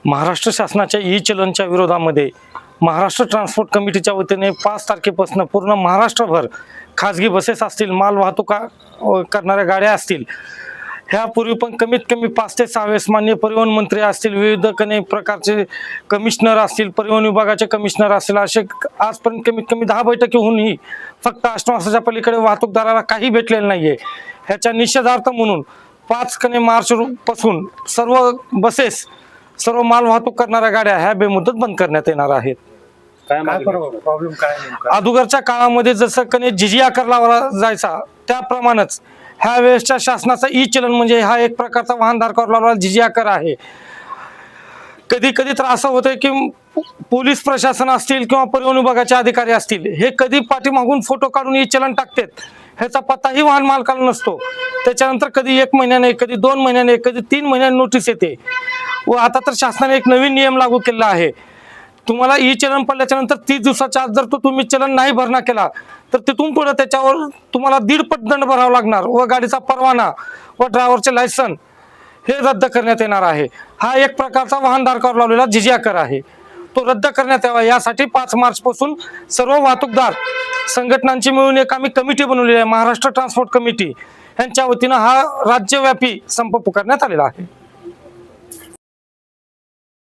महाराष्ट्र शासनाच्या ई चलनच्या विरोधामध्ये महाराष्ट्र ट्रान्सपोर्ट कमिटीच्या वतीने 5 तारखेपासून पूर्ण महाराष्ट्रभर खाजगी बसेस असतील, माल वाहतूक करणाऱ्या गाड्या असतील, ह्यापूर्वी पण कमीत कमी 5 ते 6 वेळेस माननीय परिवहन मंत्री असतील, विविध प्रकारचे कमिशनर असतील, परिवहन विभागाचे कमिशनर असतील, असे आजपर्यंत कमीत कमी 10 बैठकी होऊनही फक्त आश्वासनाच्या पलीकडे वाहतूकदाराला काही भेटलेलं नाहीये। ह्याच्या निषेधार्थ म्हणून 5 मार्च पासून सर्व बसेस, सर्व माल वाहतूक करणाऱ्या गाड्या ह्या बेमुदत बंद करण्यात येणार आहेत। काय प्रॉब्लेम काय नेमका? अगोदरच्या काळामध्ये जसं जिजिया कर लावला जायचा त्याप्रमाणेच ह्या वेळेसच्या शासनाचा ई चलन म्हणजे हा एक प्रकारचा वाहनधारकावर लावलेला जिजिया कर आहे। कधी कधी तर असं होतंय की पोलीस प्रशासन असतील किंवा परिवहन विभागाचे अधिकारी असतील, हे कधी पाठीमागून फोटो काढून ई चलन टाकतात, ह्याचा पत्ताही वाहन मालकाला नसतो। त्याच्यानंतर कधी 1 महिन्याने, कधी 2 महिन्याने, कधी 3 महिन्याने नोटीस येते। व आता तर शासनाने एक नवीन नियम लागू केला आहे, तुम्हाला ई चलन पडल्याच्या नंतर 30 दिवसाच्या आत जर तुम्ही चलन नाही भरणा केला तर तिथून पुढे त्याच्यावर तुम्हाला 1.5 पट दंड भरावा लागणार व गाडीचा परवाना व ड्रायव्हरचे लायसन हे रद्द करण्यात येणार आहे। हा एक प्रकारचा वाहनधारकावर लावलेला जिजिया कर आहे, तो रद्द करण्यात यावा यासाठी 5 मार्च पासून सर्व वाहतूकदार संघटनांची मिळून एक आम्ही कमिटी बनवलेली आहे, महाराष्ट्र ट्रान्सपोर्ट कमिटी, यांच्या वतीनं हा राज्यव्यापी संप पुकारण्यात आलेला आहे।